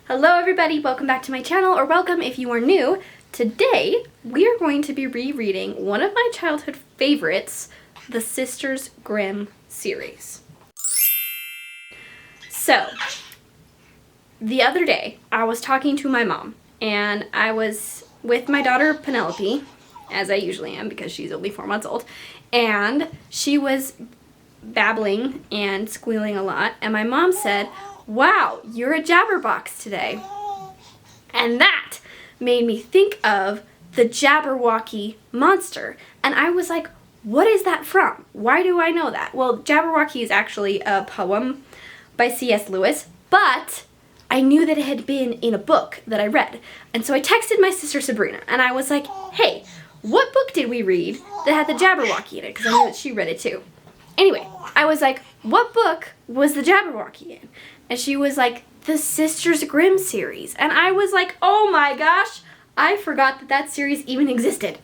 Hello everybody, welcome back to my channel, or welcome if you are new. Today, we are going to be rereading one of my childhood favorites, the Sisters Grimm series. So, the other day, I was talking to my mom, and I was with my daughter Penelope, as I usually am because she's only 4 months old, and she was babbling and squealing a lot, and my mom said, "Wow, you're a jabberbox today." And that made me think of the Jabberwocky monster. And I was like, what is that from? Why do I know that? Well, Jabberwocky is actually a poem by C.S. Lewis, but I knew that it had been in a book that I read. And so I texted my sister Sabrina, and I was like, hey, what book did we read that had the Jabberwocky in it? Because I knew that she read it too. Anyway, I was like, what book was the Jabberwocky in? And she was like, the Sisters Grimm series. And I was like, oh my gosh, I forgot that that series even existed.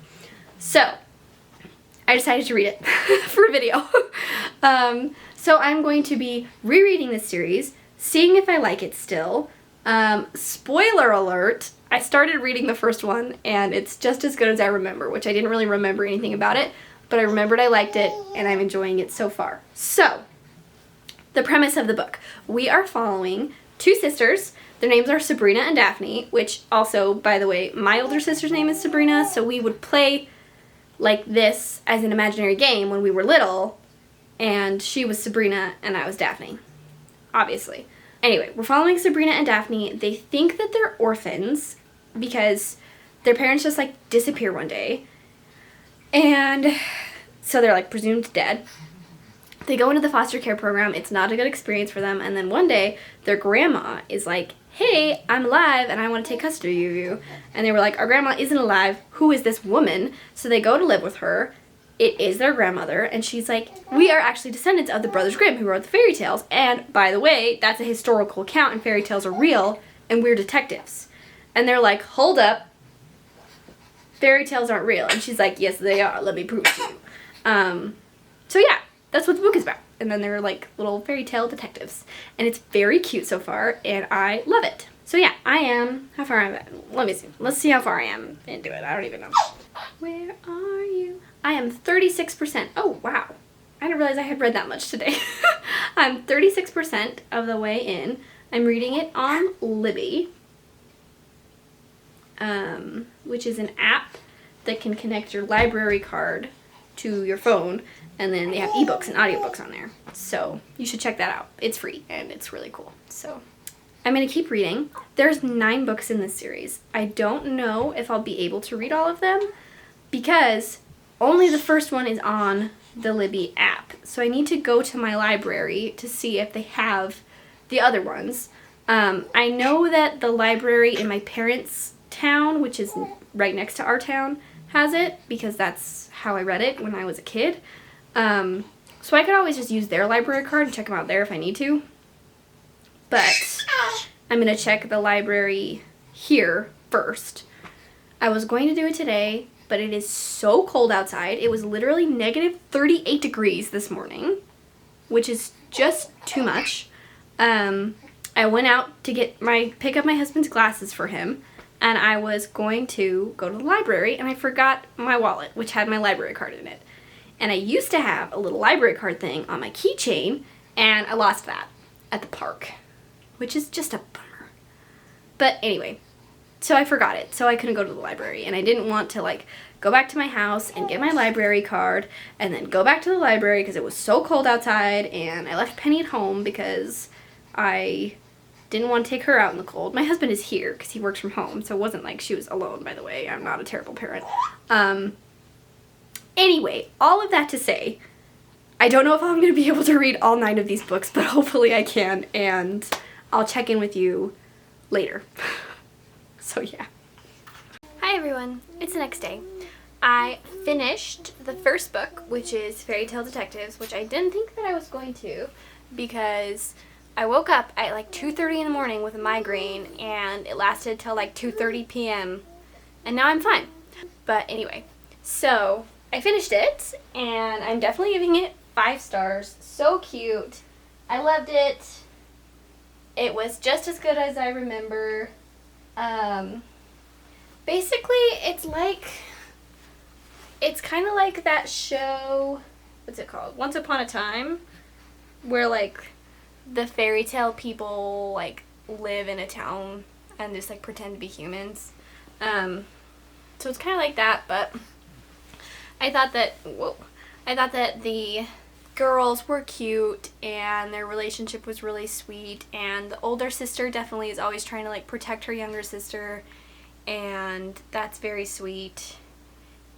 So, I decided to read it for a video. So I'm going to be rereading this series, seeing if I like it still. Spoiler alert, I started reading the first one, and it's just as good as I remember, which I didn't really remember anything about it, but I remembered I liked it, and I'm enjoying it so far. So, the premise of the book. We are following two sisters. Their names are Sabrina and Daphne, which also, by the way, my older sister's name is Sabrina, so we would play like this as an imaginary game when we were little, and she was Sabrina and I was Daphne, obviously. Anyway, we're following Sabrina and Daphne. They think that they're orphans because their parents just like disappear one day, and so they're like presumed dead. They go into the foster care program. It's not a good experience for them. And then one day, their grandma is like, hey, I'm alive and I want to take custody of you. And they were like, our grandma isn't alive. Who is this woman? So they go to live with her. It is their grandmother. And she's like, we are actually descendants of the Brothers Grimm who wrote the fairy tales. And by the way, that's a historical account and fairy tales are real and we're detectives. And they're like, hold up. Fairy tales aren't real. And she's like, yes, they are. Let me prove it to you. So yeah. That's what the book is about. And then they're like little fairy tale detectives. And it's very cute so far, and I love it. So yeah, I am, how far am I? Let me see. Let's see how far I am into it. I don't even know. Where are you? I am 36%. Oh, wow. I didn't realize I had read that much today. I'm 36% of the way in. I'm reading it on Libby, which is an app that can connect your library card to your phone, and then they have ebooks and audiobooks on there. So you should check that out. It's free and it's really cool. So I'm going to keep reading. There's 9 books in this series. I don't know if I'll be able to read all of them because only the first one is on the Libby app. So I need to go to my library to see if they have the other ones. I know that the library in my parents' town, which is right next to our town, has it because that's how I read it when I was a kid. So I could always just use their library card and check them out there if I need to. But I'm going to check the library here first. I was going to do it today, but it is so cold outside. It was literally negative 38 degrees this morning, which is just too much. I went out to pick up my husband's glasses for him, and I was going to go to the library, and I forgot my wallet, which had my library card in it. And I used to have a little library card thing on my keychain, and I lost that at the park, which is just a bummer. But anyway, so I forgot it, so I couldn't go to the library, and I didn't want to like go back to my house and get my library card, and then go back to the library because it was so cold outside, and I left Penny at home because I didn't want to take her out in the cold. My husband is here because he works from home, so it wasn't like she was alone, by the way. I'm not a terrible parent. Anyway, all of that to say, I don't know if I'm going to be able to read all 9 of these books, but hopefully I can, and I'll check in with you later. So yeah. Hi everyone, it's the next day. I finished the first book, which is Fairy Tale Detectives, which I didn't think that I was going to because I woke up at like 2:30 in the morning with a migraine, and it lasted till like 2:30 p.m. and now I'm fine. But anyway, so I finished it, and I'm definitely giving it 5 stars. So cute. I loved it. It was just as good as I remember. Basically, it's kind of like that show, what's it called? Once Upon a Time, where like the fairy tale people like live in a town and just like pretend to be humans. So it's kind of like that, but I thought that the girls were cute and their relationship was really sweet, and the older sister definitely is always trying to like protect her younger sister, and that's very sweet.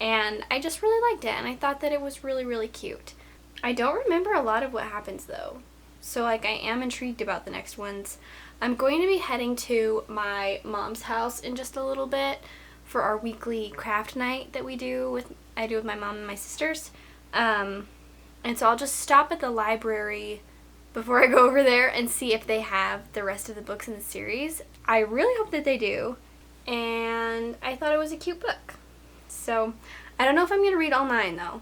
And I just really liked it, and I thought that it was really, really cute. I don't remember a lot of what happens though, so like I am intrigued about the next ones. I'm going to be heading to my mom's house in just a little bit for our weekly craft night that I do with my mom and my sisters. And so I'll just stop at the library before I go over there and see if they have the rest of the books in the series. I really hope that they do, and I thought it was a cute book. So I don't know if I'm going to read all 9 though.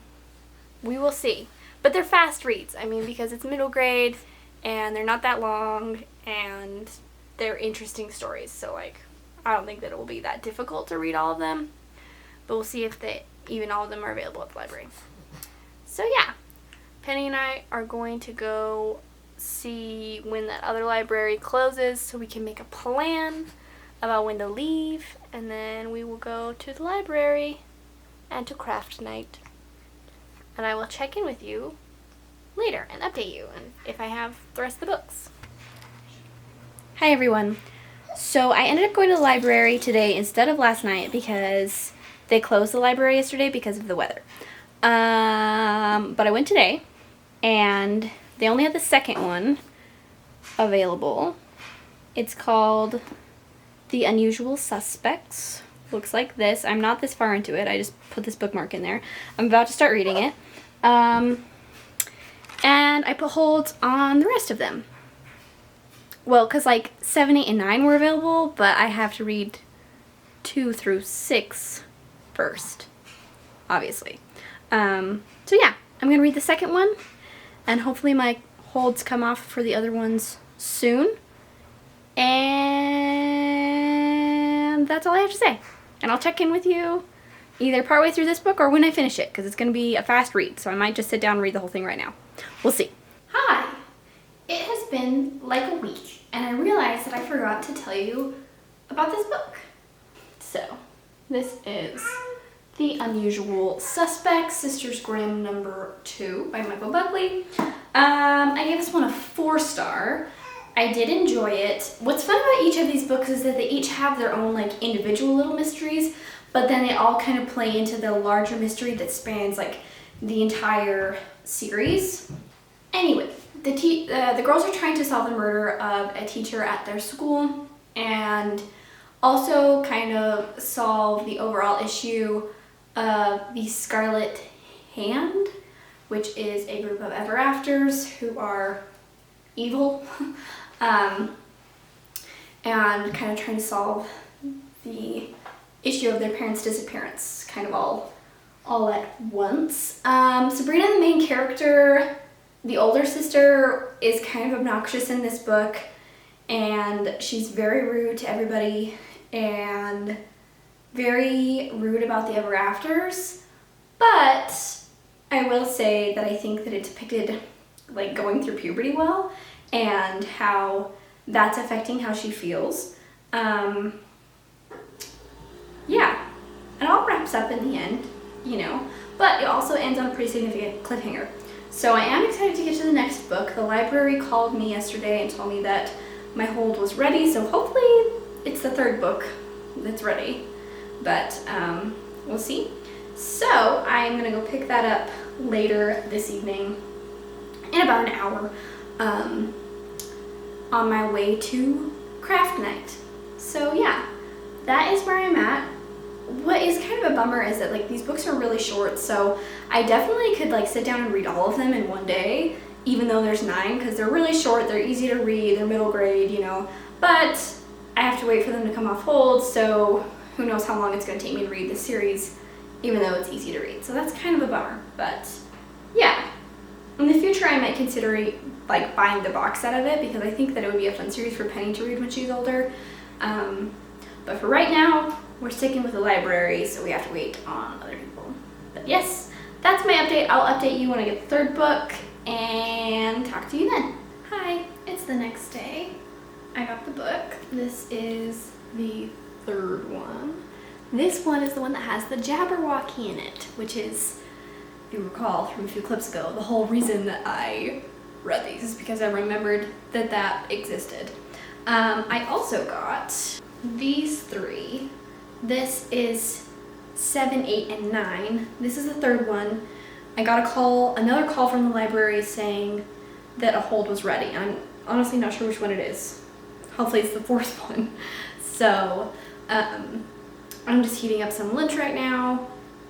We will see. But they're fast reads. I mean, because it's middle grade and they're not that long and they're interesting stories. So like, I don't think that it will be that difficult to read all of them. But we'll see if even all of them are available at the library. So yeah, Penny and I are going to go see when that other library closes so we can make a plan about when to leave, and then we will go to the library and to craft night. And I will check in with you later and update you and if I have the rest of the books. Hi everyone. So I ended up going to the library today instead of last night because they closed the library yesterday because of the weather. But I went today, and they only had the second one available. It's called The Unusual Suspects. Looks like this. I'm not this far into it. I just put this bookmark in there. I'm about to start reading it. And I put holds on the rest of them. Well, because like 7, 8, and 9 were available, but I have to read 2 through 6 first, obviously. So yeah, I'm going to read the second one, and hopefully my holds come off for the other ones soon. And that's all I have to say. And I'll check in with you either partway through this book or when I finish it, because it's going to be a fast read, so I might just sit down and read the whole thing right now. We'll see. Hi! It has been like a week, and I realized that I forgot to tell you about this book. So, this is The Unusual Suspects, Sisters Grimm #2 by Michael Buckley. I gave this one a 4-star. I did enjoy it. What's fun about each of these books is that they each have their own like individual little mysteries, but then they all kind of play into the larger mystery that spans like the entire series. Anyway, the girls are trying to solve the murder of a teacher at their school and also kind of solve the overall issue of the Scarlet Hand, which is a group of ever-afters who are evil, and kind of trying to solve the issue of their parents' disappearance, kind of all at once. Sabrina, the main character, the older sister, is kind of obnoxious in this book, and she's very rude to everybody and very rude about the ever-afters, but I will say that I think that it depicted like going through puberty well and how that's affecting how she feels. Yeah, it all wraps up in the end, you know, but it also ends on a pretty significant cliffhanger. So I am excited to get to the next book. The library called me yesterday and told me that my hold was ready, so hopefully it's the 3rd book that's ready, but we'll see. So I'm gonna go pick that up later this evening in about an hour on my way to craft night. So yeah, that is where I'm at. What is kind of a bummer is that like these books are really short, so I definitely could like sit down and read all of them in one day, even though there's 9, because they're really short, they're easy to read, they're middle grade, you know, but I have to wait for them to come off hold, so who knows how long it's going to take me to read this series, even though it's easy to read. So that's kind of a bummer, but yeah. In the future, I might consider like buying the box set of it because I think that it would be a fun series for Penny to read when she's older. But for right now, we're sticking with the library, so we have to wait on other people. But yes, that's my update. I'll update you when I get the third book and talk to you then. Hi, it's the next day. I got the book. This is the third one. This one is the one that has the Jabberwocky in it, which is, if you recall from a few clips ago, the whole reason that I read these is because I remembered that that existed. I also got these three. This is 7, 8, and 9. This is the third one. I got another call from the library saying that a hold was ready. I'm honestly not sure which one it is. Hopefully it's the fourth one. So I'm just heating up some lunch right now,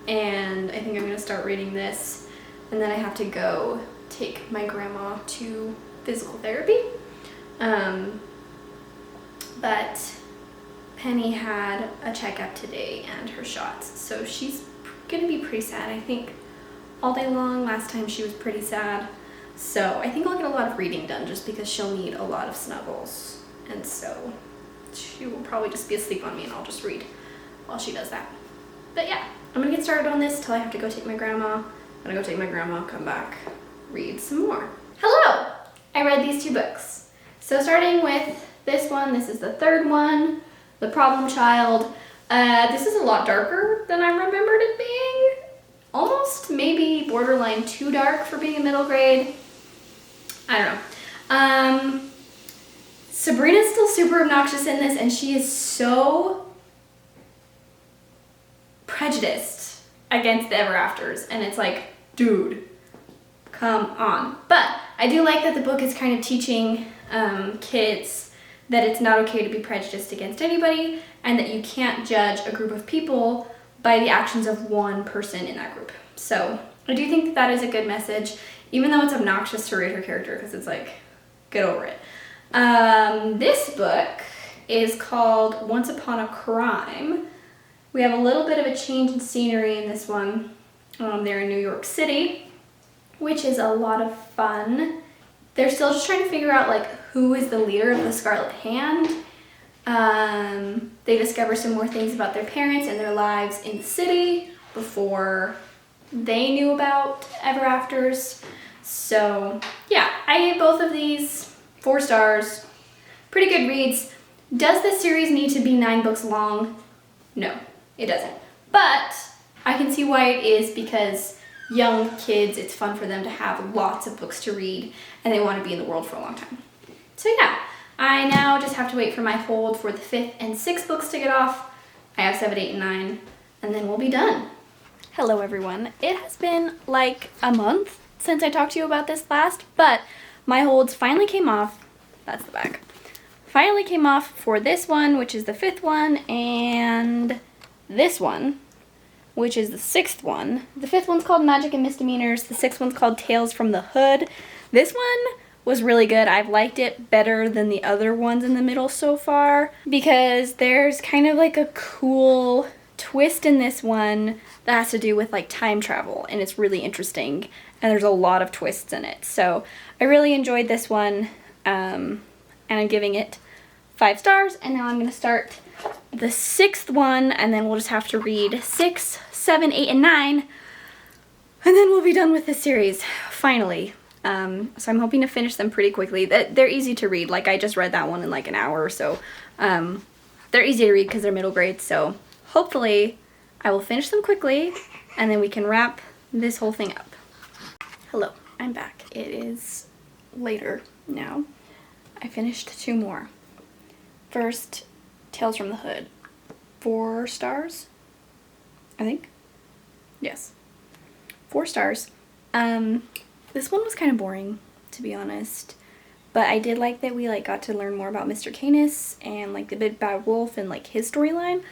and I think I'm gonna start reading this, and then I have to go take my grandma to physical therapy. But Penny had a checkup today and her shots, so she's gonna be pretty sad, I think, all day long. Last time she was pretty sad, so I think I'll get a lot of reading done just because she'll need a lot of snuggles, and so she will probably just be asleep on me and I'll just read while she does that. But yeah, I'm gonna get started on this till I have to go take my grandma. I'm gonna go take my grandma, come back, read some more. Hello! I read these 2 books. So starting with this one, this is the third one, The Problem Child. This is a lot darker than I remembered it being. Almost maybe borderline too dark for being a middle grade. I don't know. Sabrina's still super obnoxious in this, and she is so prejudiced against the Ever Afters, and it's like, dude, come on. But I do like that the book is kind of teaching kids that it's not okay to be prejudiced against anybody, and that you can't judge a group of people by the actions of one person in that group. So I do think that that is a good message, even though it's obnoxious to read her character, because it's like, get over it. This book is called Once Upon a Crime. We have a little bit of a change in scenery in this one. They're in New York City, which is a lot of fun. They're still just trying to figure out like who is the leader of the Scarlet Hand. They discover some more things about their parents and their lives in the city before they knew about Ever Afters. So yeah, I gave both of these 4 stars. Pretty good reads. Does this series need to be 9 books long? No, it doesn't. But I can see why it is, because young kids, it's fun for them to have lots of books to read, and they want to be in the world for a long time. So yeah, I now just have to wait for my hold for the 5th and 6th books to get off. I have 7, 8, and 9, and then we'll be done. Hello everyone. It has been like a month since I talked to you about this last, but my holds finally came off. That's the back. Finally came off for this one, which is the 5th one, and this one, which is the 6th one. The 5th one's called Magic and Misdemeanors. The 6th one's called Tales from the Hood. This one was really good. I've liked it better than the other ones in the middle so far, because there's kind of like a cool twist in this one that has to do with like time travel, and it's really interesting, and there's a lot of twists in it. So I really enjoyed this one, and I'm giving it 5 stars, and now I'm going to start the 6th one, and then we'll just have to read 6, 7, 8, and 9, and then we'll be done with this series, finally. So I'm hoping to finish them pretty quickly. They're easy to read. Like, I just read that one in like an hour or so. They're easy to read because they're middle grade, so hopefully I will finish them quickly, and then we can wrap this whole thing up. Hello, I'm back. It is later now. I finished 2 more. First, Tales from the Hood. 4 stars, I think. Yes. 4 stars. This one was kind of boring, to be honest. But I did like that we like got to learn more about Mr. Canis and like the Big Bad Wolf and like his storyline.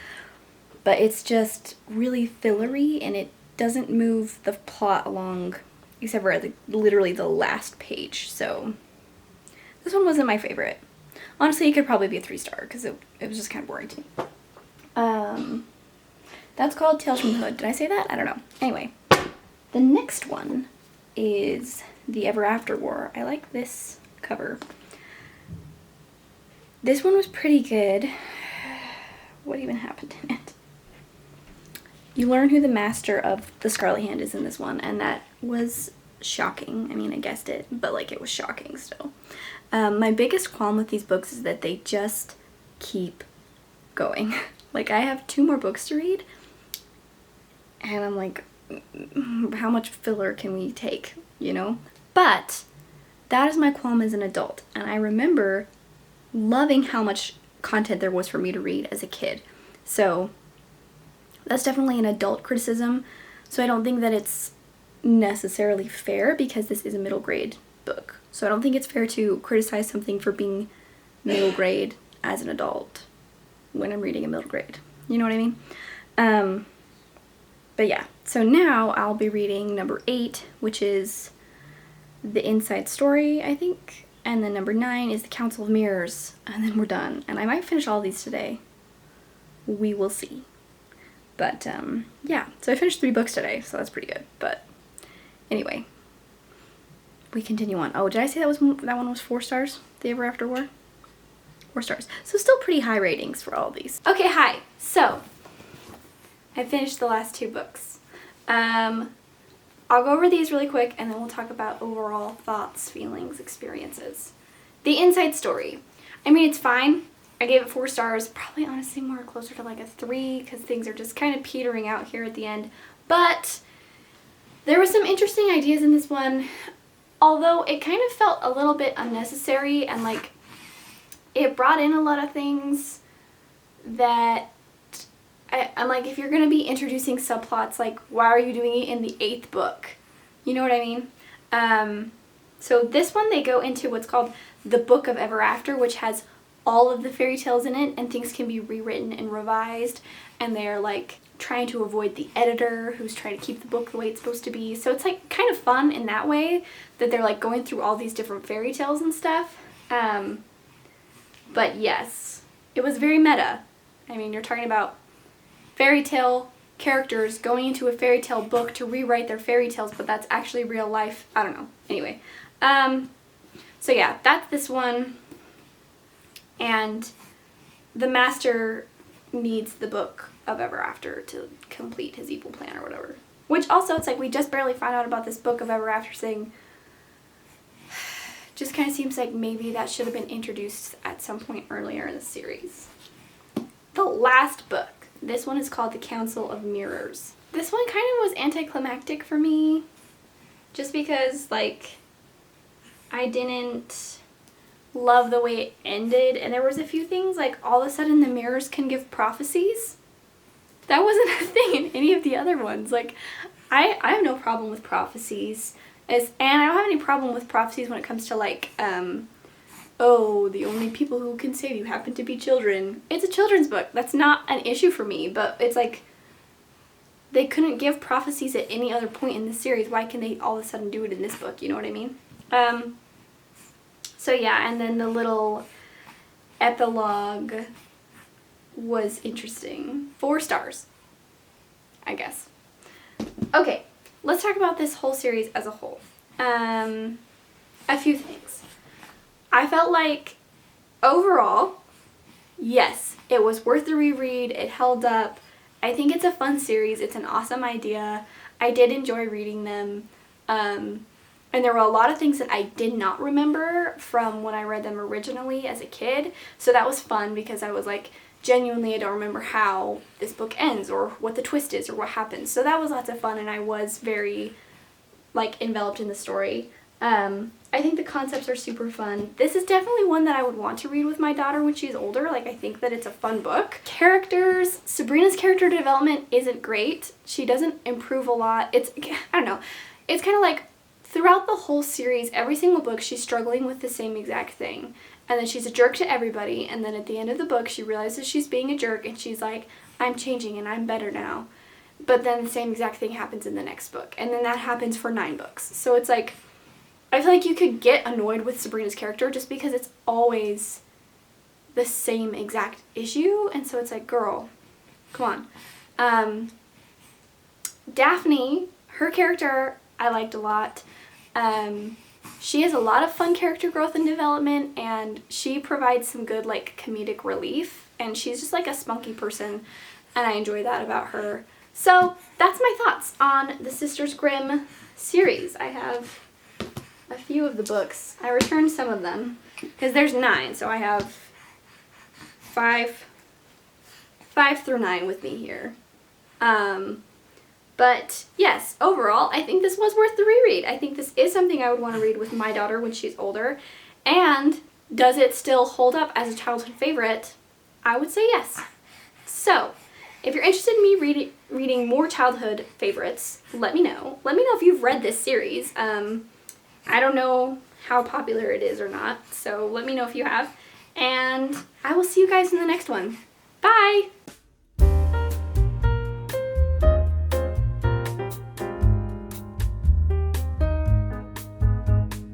But it's just really fillery, and it doesn't move the plot along except for literally the last page. So this one wasn't my favorite. Honestly, it could probably be a 3-star because it was just kind of boring to me. That's called Tales from the Hood. Did I say that? I don't know. Anyway, the next one is The Ever After War. I like this cover. This one was pretty good. What even happened in it? You learn who the master of the Scarlet Hand is in this one, and that was shocking. I mean, I guessed it, but like it was shocking still. My biggest qualm with these books is that they just keep going. Like, I have 2 more books to read, and I'm like, how much filler can we take, you know? But that is my qualm as an adult, and I remember loving how much content there was for me to read as a kid. So that's definitely an adult criticism, so I don't think that it's necessarily fair because this is a middle grade book. So I don't think it's fair to criticize something for being middle grade as an adult when I'm reading a middle grade. You know what I mean? But yeah, so now I'll be reading number 8, which is The Inside Story, I think. And then number 9 is The Council of Mirrors. And then we're done. And I might finish all these today. We will see. But yeah, so I finished 3 books today, so that's pretty good. But anyway, we continue on. Oh, did I say that one was 4 stars? The Ever After War? 4 stars. So still pretty high ratings for all of these. Okay, hi. So I finished the last 2 books. I'll go over these really quick and then we'll talk about overall thoughts, feelings, experiences. The Inside Story. I mean, it's fine. I gave it 4 stars. Probably honestly more closer to like a 3 because things are just kind of petering out here at the end. But there were some interesting ideas in this one. Although it kind of felt a little bit unnecessary and like it brought in a lot of things that I'm like, if you're going to be introducing subplots, like why are you doing it in the 8th book? You know what I mean? So this one they go into what's called the Book of Ever After, which has all of the fairy tales in it and things can be rewritten and revised, and they're like trying to avoid the editor who's trying to keep the book the way it's supposed to be. So it's like kind of fun in that way that they're like going through all these different fairy tales and stuff. But yes, it was very meta. I mean, you're talking about fairy tale characters going into a fairy tale book to rewrite their fairy tales, but that's actually real life. I don't know. Anyway, so yeah, that's this one. And the master needs the Book of Ever After to complete his evil plan or whatever. Which also, it's like we just barely found out about this Book of Ever After thing. Just kind of seems like maybe that should have been introduced at some point earlier in the series. The last book. This one is called The Council of Mirrors. This one kind of was anticlimactic for me. Just because, like, I didn't love the way it ended. And there was a few things, like all of a sudden the mirrors can give prophecies. That wasn't a thing in any of the other ones. Like, I have no problem with prophecies. And I don't have any problem with prophecies when it comes to like, oh, the only people who can save you happen to be children. It's a children's book. That's not an issue for me, but it's like, they couldn't give prophecies at any other point in the series. Why can they all of a sudden do it in this book? You know what I mean? So yeah, and then the little epilogue was interesting. 4 stars, I guess. Okay, let's talk about this whole series as a whole. A few things. I felt like, overall, yes, it was worth the reread. It held up. I think it's a fun series. It's an awesome idea. I did enjoy reading them. And there were a lot of things that I did not remember from when I read them originally as a kid. So that was fun because I was like, genuinely I don't remember how this book ends or what the twist is or what happens. So that was lots of fun and I was very like enveloped in the story. I think the concepts are super fun. This is definitely one that I would want to read with my daughter when she's older. Like, I think that it's a fun book. Characters, Sabrina's character development isn't great. She doesn't improve a lot. I don't know. It's kind of like throughout the whole series, every single book, she's struggling with the same exact thing. And then she's a jerk to everybody. And then at the end of the book, she realizes she's being a jerk and she's like, I'm changing and I'm better now. But then the same exact thing happens in the next book. And then that happens for 9 books. So it's like, I feel like you could get annoyed with Sabrina's character just because it's always the same exact issue. And so it's like, girl, come on. Daphne, her character I liked a lot. She has a lot of fun character growth and development, and she provides some good like comedic relief, and she's just like a spunky person, and I enjoy that about her. So that's my thoughts on the Sisters Grimm series. I have a few of the books. I returned some of them because there's 9, so I have 5 through 9 with me here. But yes, overall, I think this was worth the reread. I think this is something I would want to read with my daughter when she's older. And does it still hold up as a childhood favorite? I would say yes. So, if you're interested in me reading more childhood favorites, let me know. Let me know if you've read this series. I don't know how popular it is or not, so let me know if you have. And I will see you guys in the next one. Bye!